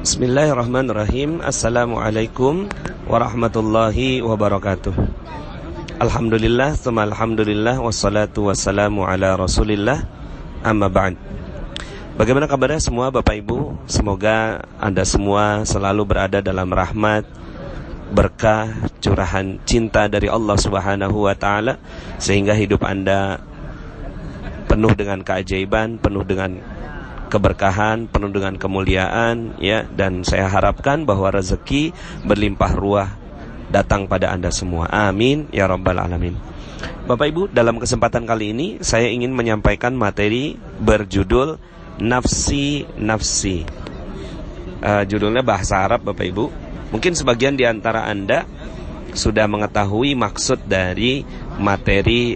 Bismillahirrahmanirrahim. Assalamualaikum warahmatullahi wabarakatuh. Alhamdulillah, tsumma alhamdulillah, wassalatu wassalamu ala rasulillah, amma ba'd. Bagaimana kabarnya semua Bapak Ibu? Semoga Anda semua selalu berada dalam rahmat, berkah, curahan cinta dari Allah Subhanahu wa ta'ala, sehingga hidup Anda penuh dengan keajaiban, penuh dengan keberkahan, penuh dengan kemuliaan, ya. Dan saya harapkan bahwa rezeki berlimpah ruah datang pada Anda semua. Amin ya rabbal alamin. Bapak Ibu, dalam kesempatan kali ini saya ingin menyampaikan materi berjudul Nafsi Nafsi. Judulnya bahasa Arab, Bapak Ibu. Mungkin sebagian di antara Anda sudah mengetahui maksud dari materi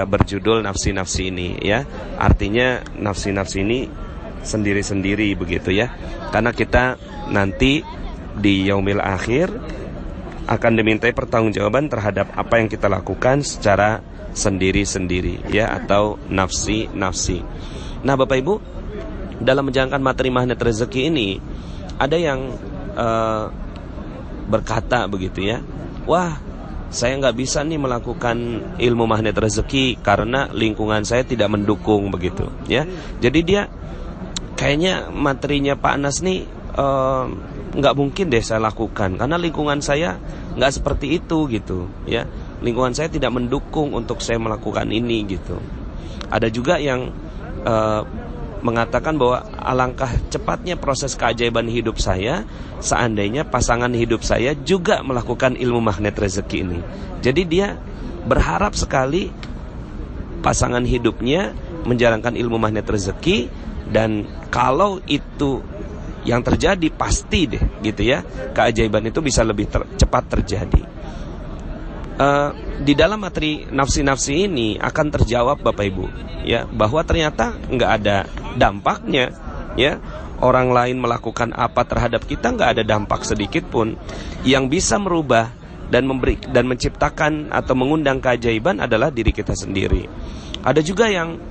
berjudul Nafsi Nafsi ini, ya. Artinya nafsi nafsi ini sendiri-sendiri begitu, ya. Karena kita nanti di yaumil akhir akan dimintai pertanggungjawaban terhadap apa yang kita lakukan secara sendiri-sendiri, ya, atau nafsi-nafsi. Nah, Bapak Ibu, dalam menjalankan materi magnet rezeki ini ada yang berkata begitu, ya. Wah, saya nggak bisa nih melakukan ilmu magnet rezeki karena lingkungan saya tidak mendukung begitu, ya. Jadi dia kayaknya materinya Pak Anas nih nggak mungkin deh saya lakukan karena lingkungan saya nggak seperti itu gitu, ya. Lingkungan saya tidak mendukung untuk saya melakukan ini gitu. Ada juga yang mengatakan bahwa alangkah cepatnya proses keajaiban hidup saya seandainya pasangan hidup saya juga melakukan ilmu magnet rezeki ini. Jadi dia berharap sekali pasangan hidupnya menjalankan ilmu magnet rezeki, dan kalau itu yang terjadi pasti deh gitu, ya, keajaiban itu bisa lebih cepat terjadi. Di dalam materi nafsi-nafsi ini akan terjawab Bapak Ibu, ya, bahwa ternyata nggak ada dampaknya, ya. Orang lain melakukan apa terhadap kita nggak ada dampak sedikit pun. Yang bisa merubah dan memberi dan menciptakan atau mengundang keajaiban adalah diri kita sendiri. Ada juga yang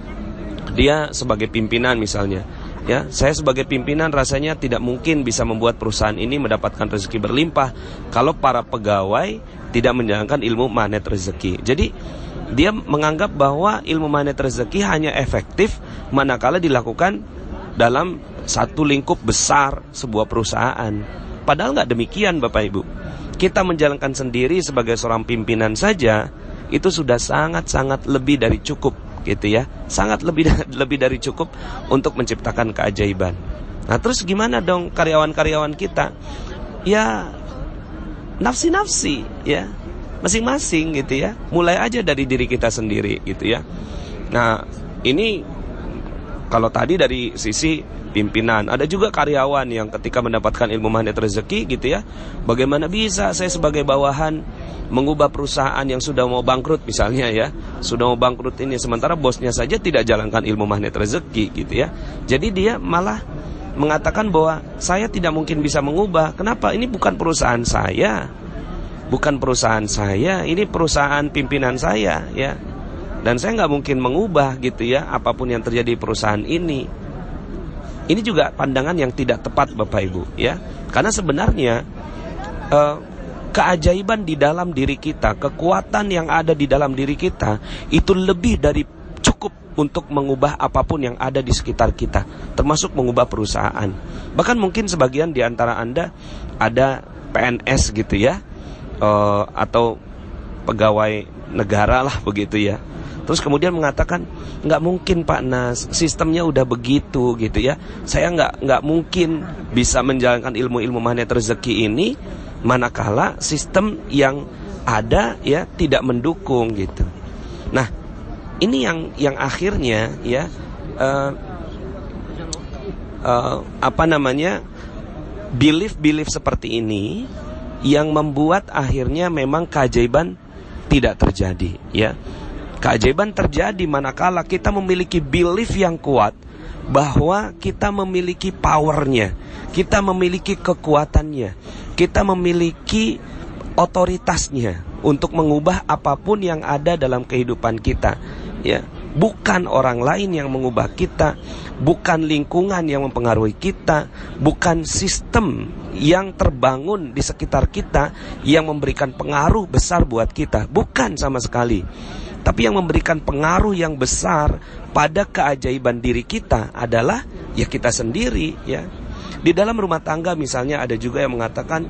dia sebagai pimpinan misalnya, ya, saya sebagai pimpinan rasanya tidak mungkin bisa membuat perusahaan ini mendapatkan rezeki berlimpah kalau para pegawai tidak menjalankan ilmu magnet rezeki. Jadi dia menganggap bahwa ilmu magnet rezeki hanya efektif manakala dilakukan dalam satu lingkup besar sebuah perusahaan. Padahal nggak demikian, Bapak Ibu. Kita menjalankan sendiri sebagai seorang pimpinan saja itu sudah sangat-sangat lebih dari cukup gitu, ya. Sangat lebih dari cukup untuk menciptakan keajaiban. Nah, terus gimana dong karyawan-karyawan kita? Ya, nafsi-nafsi, ya, masing-masing gitu, ya. Mulai aja dari diri kita sendiri gitu, ya. Nah, ini kalau tadi dari sisi pimpinan, ada juga karyawan yang ketika mendapatkan ilmu magnet rezeki gitu, ya. Bagaimana bisa saya sebagai bawahan mengubah perusahaan yang sudah mau bangkrut misalnya, ya. Sudah mau bangkrut ini, sementara bosnya saja tidak jalankan ilmu magnet rezeki gitu, ya. Jadi dia malah mengatakan bahwa saya tidak mungkin bisa mengubah. Kenapa? Ini bukan perusahaan saya. Bukan perusahaan saya, ini perusahaan pimpinan saya, ya. Dan saya nggak mungkin mengubah gitu, ya, apapun yang terjadi di perusahaan ini. Ini juga pandangan yang tidak tepat, Bapak Ibu, ya. Karena sebenarnya keajaiban di dalam diri kita, kekuatan yang ada di dalam diri kita itu lebih dari cukup untuk mengubah apapun yang ada di sekitar kita, termasuk mengubah perusahaan. Bahkan mungkin sebagian di antara Anda ada PNS gitu, ya, atau pegawai negara lah begitu, ya. Terus kemudian mengatakan, nggak mungkin Pak Nas, sistemnya udah begitu gitu, ya. Saya nggak mungkin bisa menjalankan ilmu-ilmu magnet rezeki ini manakala sistem yang ada, ya, tidak mendukung gitu. Nah, ini yang akhirnya, ya, belief seperti ini yang membuat akhirnya memang keajaiban tidak terjadi, ya. Keajaiban terjadi manakala kita memiliki belief yang kuat bahwa kita memiliki powernya, kita memiliki kekuatannya, kita memiliki otoritasnya untuk mengubah apapun yang ada dalam kehidupan kita, ya. bukan orang lain yang mengubah kita, bukan lingkungan yang mempengaruhi kita, bukan sistem yang terbangun di sekitar kita yang memberikan pengaruh besar buat kita, bukan sama sekali. Tapi yang memberikan pengaruh yang besar pada keajaiban diri kita adalah ya kita sendiri, ya. Di dalam rumah tangga misalnya ada juga yang mengatakan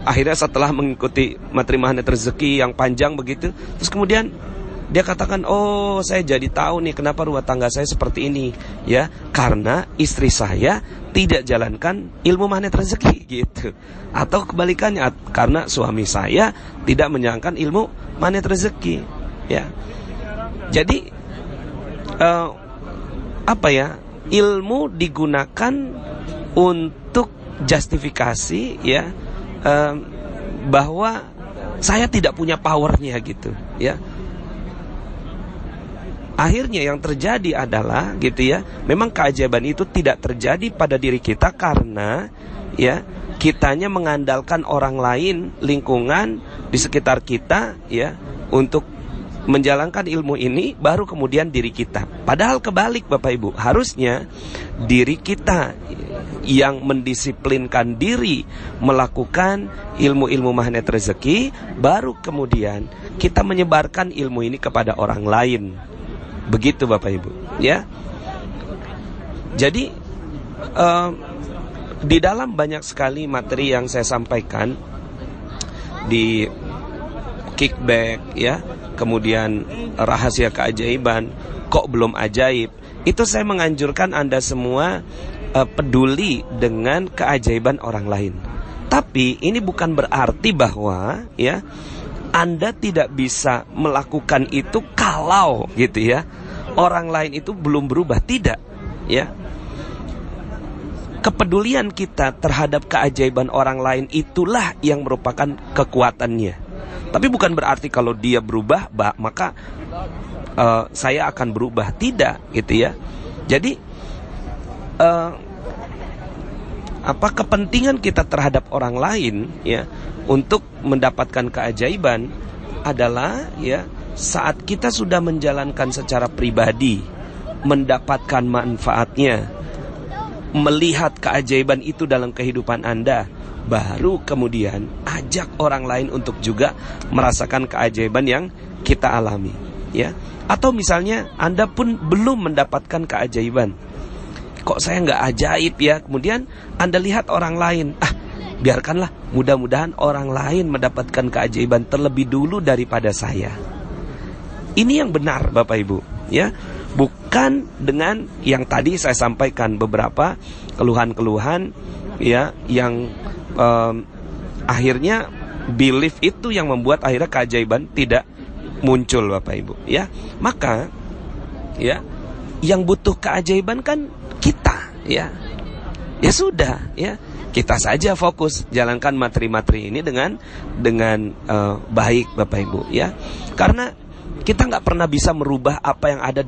akhirnya setelah mengikuti materi magnet rezeki yang panjang begitu, terus kemudian dia katakan, oh saya jadi tahu nih kenapa rumah tangga saya seperti ini, ya, karena istri saya tidak jalankan ilmu magnet rezeki gitu. Atau kebalikannya, karena suami saya tidak menjalankan ilmu magnet rezeki, ya. Jadi ilmu digunakan untuk justifikasi, ya, bahwa saya tidak punya powernya gitu, ya. Akhirnya yang terjadi adalah gitu, ya, memang keajaiban itu tidak terjadi pada diri kita karena ya kitanya mengandalkan orang lain, lingkungan di sekitar kita, ya, untuk menjalankan ilmu ini, baru kemudian diri kita. Padahal kebalik Bapak Ibu, harusnya diri kita yang mendisiplinkan diri melakukan ilmu-ilmu magnet rezeki, baru kemudian kita menyebarkan ilmu ini kepada orang lain. Begitu Bapak Ibu, ya. Jadi di dalam banyak sekali materi yang saya sampaikan di kickback, ya, kemudian rahasia keajaiban, kok belum ajaib, itu saya menganjurkan Anda semua peduli dengan keajaiban orang lain. Tapi ini bukan berarti bahwa, ya, Anda tidak bisa melakukan itu kalau gitu, ya, orang lain itu belum berubah. Tidak, ya. Kepedulian kita terhadap keajaiban orang lain itulah yang merupakan kekuatannya. Tapi bukan berarti kalau dia berubah, maka saya akan berubah. Tidak, gitu, ya. Jadi kepentingan kita terhadap orang lain, ya, untuk mendapatkan keajaiban adalah, ya, saat kita sudah menjalankan secara pribadi, mendapatkan manfaatnya, melihat keajaiban itu dalam kehidupan Anda, baru kemudian ajak orang lain untuk juga merasakan keajaiban yang kita alami, ya. Atau misalnya Anda pun belum mendapatkan keajaiban, kok saya nggak ajaib, ya, kemudian Anda lihat orang lain, biarkanlah, mudah-mudahan orang lain mendapatkan keajaiban terlebih dulu daripada saya. Ini yang benar Bapak Ibu, ya. Bukan dengan yang tadi saya sampaikan beberapa keluhan-keluhan, ya, yang akhirnya belief itu yang membuat akhirnya keajaiban tidak muncul Bapak Ibu, ya. Maka, ya, yang butuh keajaiban kan kita, ya. Ya sudah, ya, kita saja fokus jalankan materi-materi ini dengan baik Bapak Ibu, ya. Karena kita nggak pernah bisa merubah apa yang ada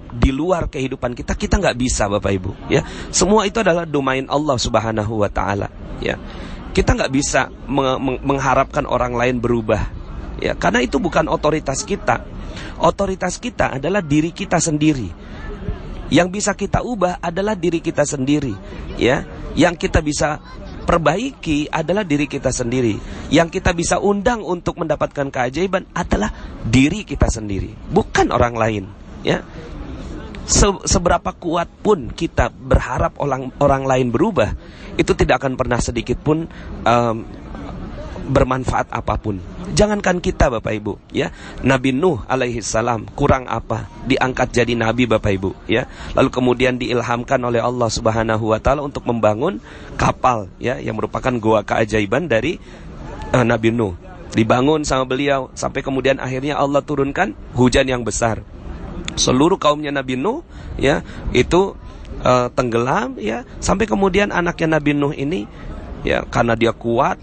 di luar kehidupan kita. Kita nggak bisa Bapak Ibu, ya. Semua itu adalah domain Allah Subhanahu wa Ta'ala, ya. Kita nggak bisa mengharapkan orang lain berubah, ya, karena itu bukan otoritas kita. Otoritas kita adalah diri kita sendiri. Yang bisa kita ubah adalah diri kita sendiri, ya. Yang kita bisa perbaiki adalah diri kita sendiri. Yang kita bisa undang untuk mendapatkan keajaiban adalah diri kita sendiri, bukan orang lain, ya. Seberapa kuat pun kita berharap orang lain berubah, itu tidak akan pernah sedikit pun bermanfaat apapun. Jangankan kita Bapak Ibu, ya. Nabi Nuh alaihi salam kurang apa diangkat jadi nabi Bapak Ibu, ya. Lalu kemudian diilhamkan oleh Allah Subhanahu wa Ta'ala untuk membangun kapal, ya, yang merupakan goa keajaiban dari Nabi Nuh. Dibangun sama beliau sampai kemudian akhirnya Allah turunkan hujan yang besar. Seluruh kaumnya Nabi Nuh, ya, itu tenggelam, ya. Sampai kemudian anaknya Nabi Nuh ini, ya, karena dia kuat,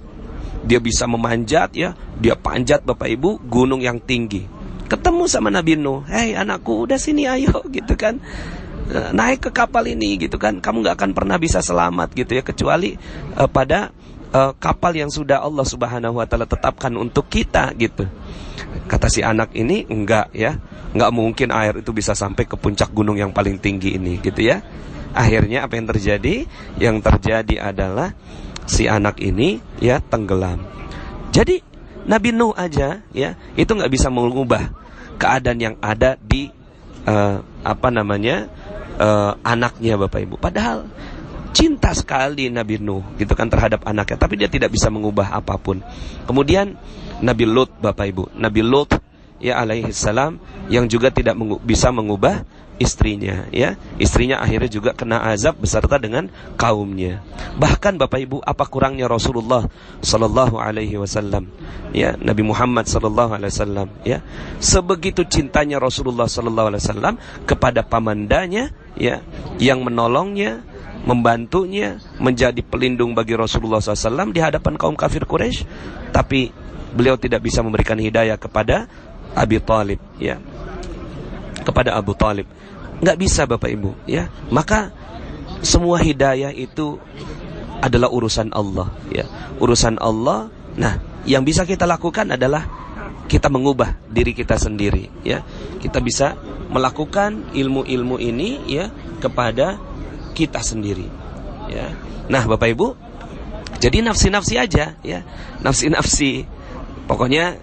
dia bisa memanjat, ya, dia panjat Bapak Ibu gunung yang tinggi. Ketemu sama Nabi Nuh, "Hei anakku, udah sini ayo," gitu kan. "Naik ke kapal ini," gitu kan. "Kamu gak akan pernah bisa selamat," gitu, ya, kecuali pada kapal yang sudah Allah Subhanahu wa taala tetapkan untuk kita gitu. Kata si anak ini, enggak ya, enggak mungkin air itu bisa sampai ke puncak gunung yang paling tinggi ini gitu ya. Akhirnya apa yang terjadi? Yang terjadi adalah si anak ini ya tenggelam. Jadi Nabi Nuh aja ya itu enggak bisa mengubah keadaan yang ada di anaknya Bapak Ibu. Padahal cinta sekali Nabi Nuh gitu kan terhadap anaknya, tapi dia tidak bisa mengubah apapun. Kemudian Nabi Lut Bapak Ibu, Nabi Lut ya alaihi salam yang juga tidak bisa mengubah istrinya ya. Istrinya akhirnya juga kena azab beserta dengan kaumnya. Bahkan Bapak Ibu, apa kurangnya Rasulullah sallallahu alaihi wasallam ya, Nabi Muhammad sallallahu alaihi wasallam ya. Sebegitu cintanya Rasulullah sallallahu alaihi wasallam kepada pamandanya ya, yang menolongnya, membantunya, menjadi pelindung bagi Rasulullah SAW di hadapan kaum kafir Quraisy, tapi beliau tidak bisa memberikan hidayah kepada Abi Thalib ya, kepada Abu Thalib, nggak bisa Bapak Ibu ya. Maka semua hidayah itu adalah urusan Allah ya, urusan Allah. Nah, yang bisa kita lakukan adalah kita mengubah diri kita sendiri ya. Kita bisa melakukan ilmu-ilmu ini ya kepada kita sendiri ya. Nah Bapak Ibu, jadi nafsi-nafsi aja ya, nafsi-nafsi. Pokoknya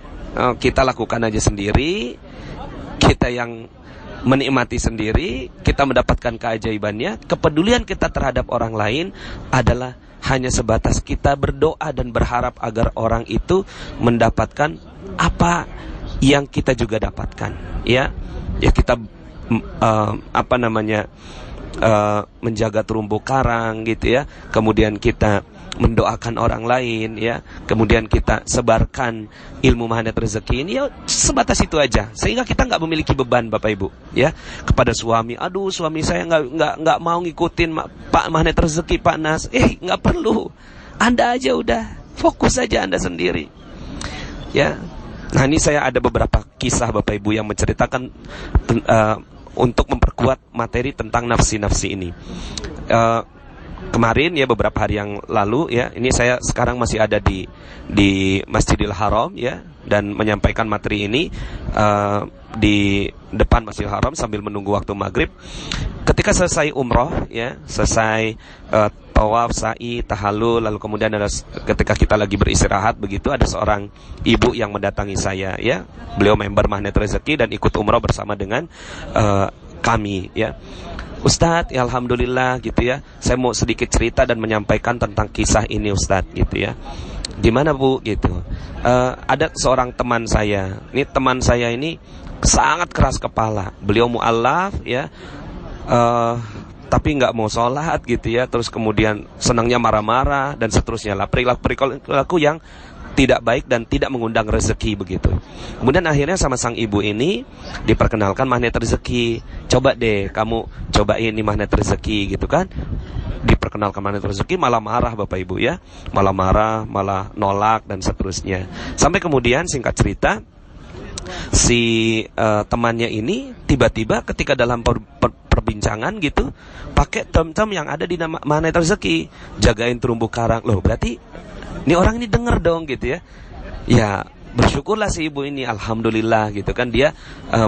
kita lakukan aja sendiri, kita yang menikmati sendiri, kita mendapatkan keajaibannya. Kepedulian kita terhadap orang lain adalah hanya sebatas kita berdoa dan berharap agar orang itu mendapatkan apa yang kita juga dapatkan ya. Ya kita menjaga terumbu karang gitu ya. Kemudian kita mendoakan orang lain ya. Kemudian kita sebarkan ilmu magnet rezeki ini ya, sebatas itu aja. Sehingga kita nggak memiliki beban Bapak Ibu ya. Kepada suami, aduh suami saya nggak mau ngikutin Pak magnet rezeki Pak Nas. Nggak perlu. Anda aja udah fokus aja Anda sendiri ya. Nah ini saya ada beberapa kisah Bapak Ibu yang menceritakan untuk memperkuat materi tentang nafsi-nafsi ini. Kemarin ya, beberapa hari yang lalu ya, ini saya sekarang masih ada di Masjidil Haram ya, dan menyampaikan materi ini di depan Masjidil Haram sambil menunggu waktu maghrib. Ketika selesai umroh ya, selesai tawaf, sa'i, tahallul, lalu kemudian ada ketika kita lagi beristirahat begitu, ada seorang ibu yang mendatangi saya ya. Beliau member Magnet Rezeki dan ikut umroh bersama dengan kami ya. Ustadz, ya alhamdulillah gitu ya, saya mau sedikit cerita dan menyampaikan tentang kisah ini Ustadz gitu ya. Gimana Bu gitu? Ada seorang teman saya. Ini teman saya ini sangat keras kepala. Beliau mu'allaf ya, tapi nggak mau sholat gitu ya. Terus kemudian senangnya marah-marah dan seterusnya lah. Perilaku yang tidak baik dan tidak mengundang rezeki begitu. Kemudian akhirnya sama sang ibu ini diperkenalkan magnet rezeki. Coba deh kamu cobain ini magnet rezeki gitu kan. Diperkenalkan magnet rezeki malah marah Bapak Ibu ya. Malah marah, malah nolak dan seterusnya. Sampai kemudian singkat cerita, si temannya ini tiba-tiba ketika dalam perbincangan gitu pakai term-term yang ada di nama magnet rezeki, jagain terumbu karang. Loh berarti ini orang ini denger dong gitu ya. Ya bersyukurlah si ibu ini, alhamdulillah gitu kan, dia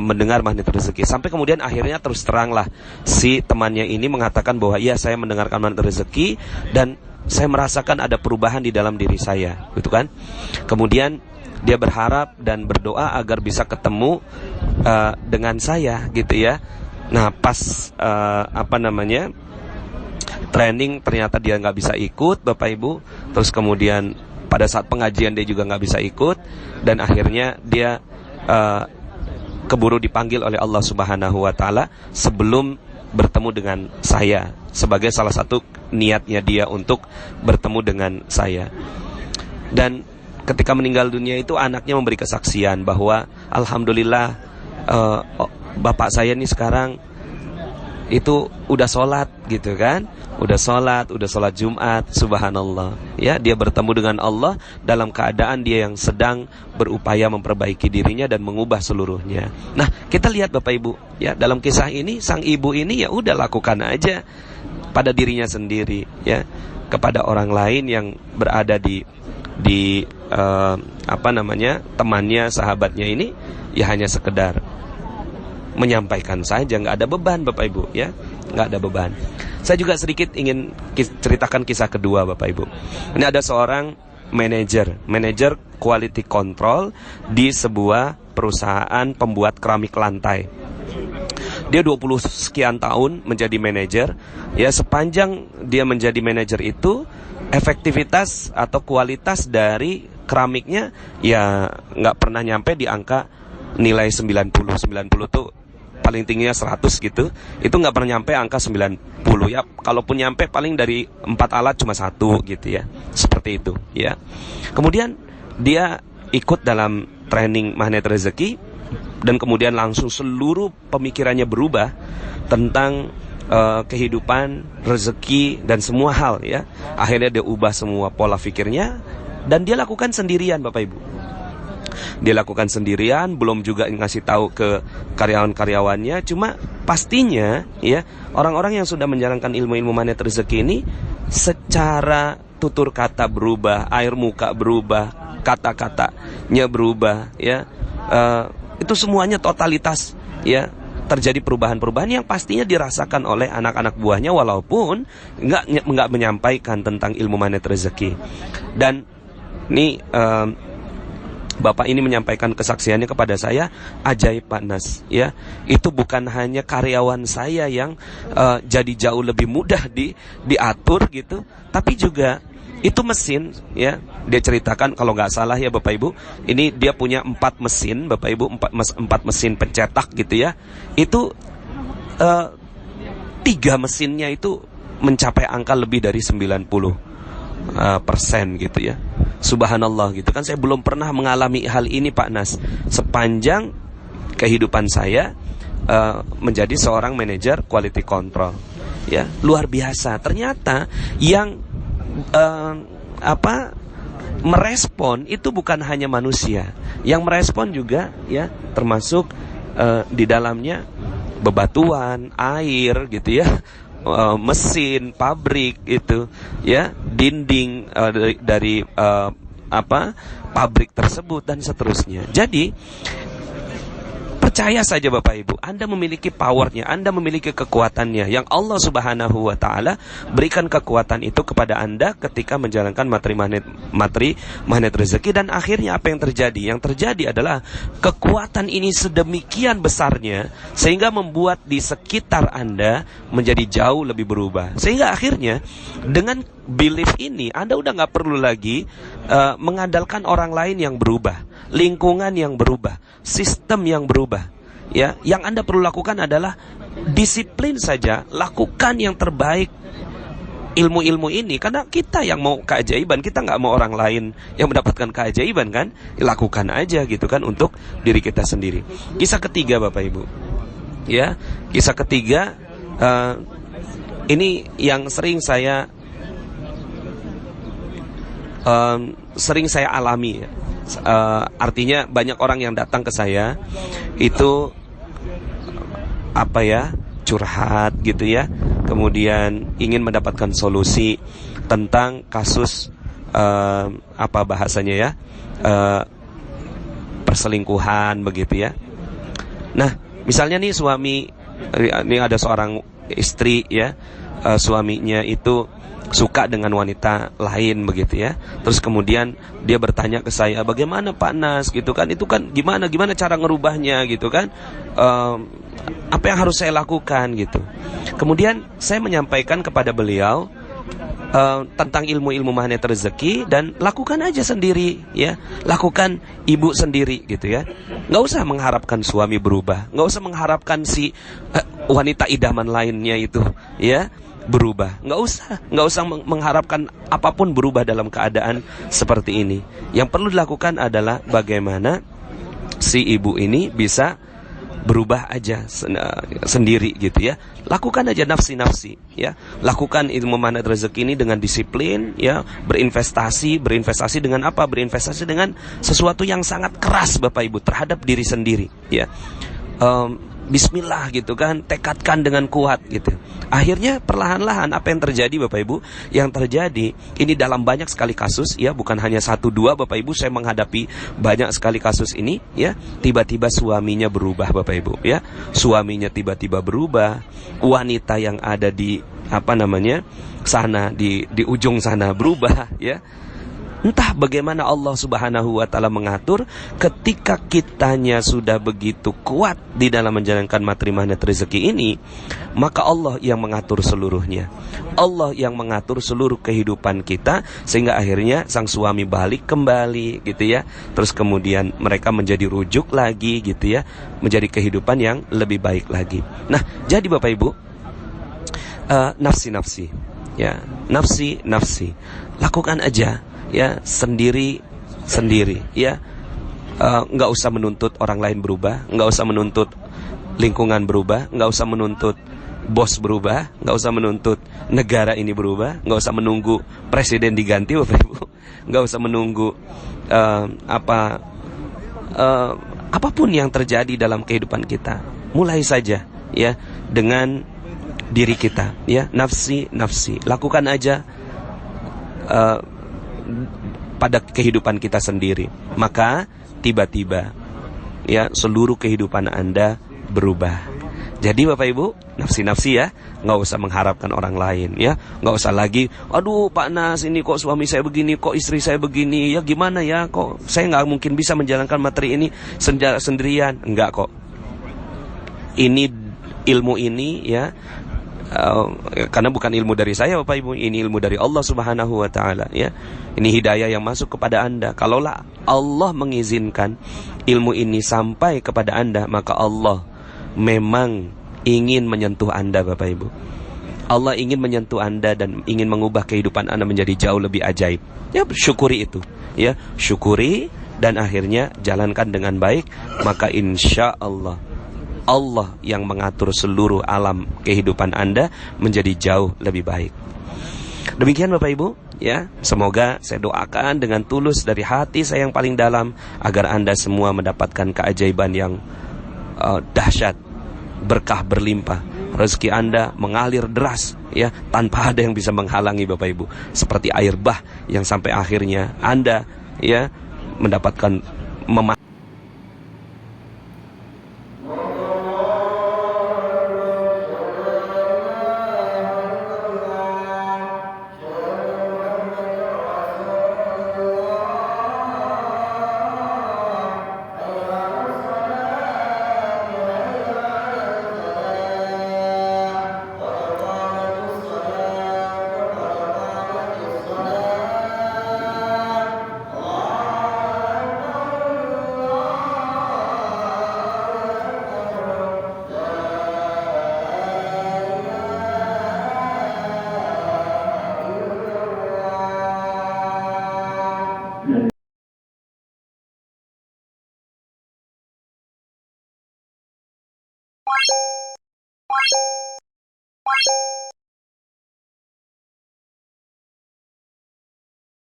mendengar magnet rezeki. Sampai kemudian akhirnya terus teranglah si temannya ini mengatakan bahwa iya saya mendengarkan magnet rezeki dan saya merasakan ada perubahan di dalam diri saya gitu kan. Kemudian dia berharap dan berdoa agar bisa ketemu dengan saya gitu ya. Nah pas training ternyata dia nggak bisa ikut Bapak Ibu. Terus kemudian pada saat pengajian dia juga nggak bisa ikut. Dan akhirnya dia keburu dipanggil oleh Allah Subhanahu wa ta'ala sebelum bertemu dengan saya, sebagai salah satu niatnya dia untuk bertemu dengan saya. Dan ketika meninggal dunia itu anaknya memberi kesaksian bahwa alhamdulillah bapak saya nih sekarang itu udah sholat gitu kan, udah sholat Jumat, subhanallah ya. Dia bertemu dengan Allah dalam keadaan dia yang sedang berupaya memperbaiki dirinya dan mengubah seluruhnya. Nah kita lihat Bapak Ibu ya, dalam kisah ini sang ibu ini ya udah lakukan aja pada dirinya sendiri ya. kepada orang lain yang berada di temannya, sahabatnya ini, ya hanya sekedar menyampaikan saja, nggak ada beban Bapak Ibu, ya, nggak ada beban. Saya juga sedikit ingin ceritakan kisah kedua Bapak Ibu. Ini ada seorang manajer quality control di sebuah perusahaan pembuat keramik lantai. Dia 20 sekian tahun menjadi manajer. Ya, sepanjang dia menjadi manajer itu, efektivitas atau kualitas dari keramiknya ya nggak pernah nyampe di angka nilai 90. 90 tuh paling tingginya 100 gitu. Itu nggak pernah nyampe angka 90 ya. Kalaupun nyampe paling dari 4 alat cuma 1 gitu ya. Seperti itu ya. Kemudian dia ikut dalam training Magnet Rezeki, dan kemudian langsung seluruh pemikirannya berubah tentang kehidupan, rezeki, dan semua hal ya. Akhirnya dia ubah semua pola pikirnya, dan dia lakukan sendirian Bapak Ibu. Dia lakukan sendirian, belum juga ngasih tahu ke karyawan-karyawannya. Cuma pastinya ya, orang-orang yang sudah menjalankan ilmu-ilmu Magnet Rezeki ini secara tutur kata berubah, air muka berubah, kata-katanya berubah ya. Itu semuanya totalitas ya, terjadi perubahan-perubahan yang pastinya dirasakan oleh anak-anak buahnya, walaupun nggak menyampaikan tentang ilmu Magnet Rezeki. Dan ini Bapak ini menyampaikan kesaksiannya kepada saya, ajaib Pak Nas ya. Itu bukan hanya karyawan saya yang jadi jauh lebih mudah diatur gitu, tapi juga itu mesin ya. Dia ceritakan, kalau nggak salah ya Bapak Ibu, ini dia punya 4 mesin Bapak Ibu, 4 mesin pencetak gitu ya. Itu 3 mesinnya itu mencapai angka lebih dari 90% gitu ya. Subhanallah gitu kan. Saya belum pernah mengalami hal ini Pak Nas sepanjang kehidupan saya menjadi seorang manajer quality control ya. Luar biasa. Ternyata yang merespon itu bukan hanya manusia, yang merespon juga ya, termasuk di dalamnya bebatuan, air gitu ya, mesin, pabrik itu ya, dinding dari pabrik tersebut dan seterusnya. Jadi percaya saja Bapak Ibu, Anda memiliki powernya, Anda memiliki kekuatannya, yang Allah Subhanahu wa Ta'ala berikan kekuatan itu kepada Anda ketika menjalankan materi Magnet Rezeki. Dan akhirnya apa yang terjadi? Yang terjadi adalah kekuatan ini sedemikian besarnya sehingga membuat di sekitar Anda menjadi jauh lebih berubah. Sehingga akhirnya dengan belief ini Anda udah gak perlu lagi mengandalkan orang lain yang berubah, lingkungan yang berubah, sistem yang berubah ya. Yang Anda perlu lakukan adalah disiplin saja, lakukan yang terbaik ilmu-ilmu ini, karena kita yang mau keajaiban, kita nggak mau orang lain yang mendapatkan keajaiban kan. Lakukan aja gitu kan untuk diri kita sendiri. Kisah ketiga Bapak Ibu ya, kisah ketiga ini yang sering saya alami ya. Artinya banyak orang yang datang ke saya itu curhat gitu ya, kemudian ingin mendapatkan solusi tentang kasus perselingkuhan begitu ya. Nah, misalnya nih suami, ini ada seorang istri ya, suaminya itu suka dengan wanita lain begitu ya. Terus kemudian dia bertanya ke saya, bagaimana Pak Nas gitu kan, itu kan gimana cara ngerubahnya gitu kan, apa yang harus saya lakukan gitu. Kemudian saya menyampaikan kepada beliau tentang ilmu-ilmu Magnet Rezeki, dan lakukan aja sendiri ya, lakukan ibu sendiri gitu ya. Nggak usah mengharapkan suami berubah, nggak usah mengharapkan si wanita idaman lainnya itu ya berubah. Nggak usah mengharapkan apapun berubah dalam keadaan seperti ini. Yang perlu dilakukan adalah bagaimana si ibu ini bisa berubah aja sendiri gitu ya. Lakukan aja nafsi ya. Lakukan ilmu Magnet Rezeki ini dengan disiplin ya, berinvestasi dengan apa? Berinvestasi dengan sesuatu yang sangat keras Bapak Ibu terhadap diri sendiri ya. bismillah gitu kan, tekadkan dengan kuat gitu. Akhirnya perlahan-lahan apa yang terjadi Bapak Ibu? Yang terjadi ini dalam banyak sekali kasus ya, bukan hanya satu dua Bapak Ibu, saya menghadapi banyak sekali kasus ini ya. Tiba-tiba suaminya berubah Bapak Ibu ya. Suaminya tiba-tiba berubah, wanita yang ada di sana di ujung sana berubah ya. Entah bagaimana Allah Subhanahu wa Ta'ala mengatur, ketika kitanya sudah begitu kuat di dalam menjalankan materi magnet rezeki ini, maka Allah yang mengatur seluruhnya. Allah yang mengatur seluruh kehidupan kita, sehingga akhirnya sang suami balik kembali gitu ya. Terus kemudian mereka menjadi rujuk lagi gitu ya, menjadi kehidupan yang lebih baik lagi. Nah, jadi Bapak Ibu, nafsi-nafsi ya, nafsi-nafsi, lakukan aja ya sendiri ya, nggak usah menuntut orang lain berubah, nggak usah menuntut lingkungan berubah, nggak usah menuntut bos berubah, nggak usah menuntut negara ini berubah, nggak usah menunggu presiden diganti Bapak Ibu, nggak usah menunggu apapun yang terjadi dalam kehidupan kita. Mulai saja ya dengan diri kita ya, nafsi, lakukan aja pada kehidupan kita sendiri, maka tiba-tiba ya seluruh kehidupan Anda berubah. Jadi Bapak Ibu, nafsi-nafsi ya, nggak usah mengharapkan orang lain ya, nggak usah lagi, aduh Pak Nas ini kok suami saya begini, kok istri saya begini, ya gimana ya, kok saya nggak mungkin bisa menjalankan materi ini sendirian. Enggak kok, ini ilmu ini ya, karena bukan ilmu dari saya Bapak Ibu, ini ilmu dari Allah Subhanahu wa Ta'ala ya. Ini hidayah yang masuk kepada Anda. Kalaulah Allah mengizinkan ilmu ini sampai kepada Anda, maka Allah memang ingin menyentuh Anda Bapak Ibu. Allah ingin menyentuh Anda dan ingin mengubah kehidupan Anda menjadi jauh lebih ajaib. Ya, syukuri itu ya, syukuri dan akhirnya jalankan dengan baik, maka insya Allah Allah yang mengatur seluruh alam kehidupan Anda menjadi jauh lebih baik. Demikian Bapak Ibu ya, semoga saya doakan dengan tulus dari hati saya yang paling dalam, agar Anda semua mendapatkan keajaiban yang dahsyat, berkah berlimpah, rezeki Anda mengalir deras ya, tanpa ada yang bisa menghalangi Bapak Ibu, seperti air bah yang sampai akhirnya Anda ya mendapatkan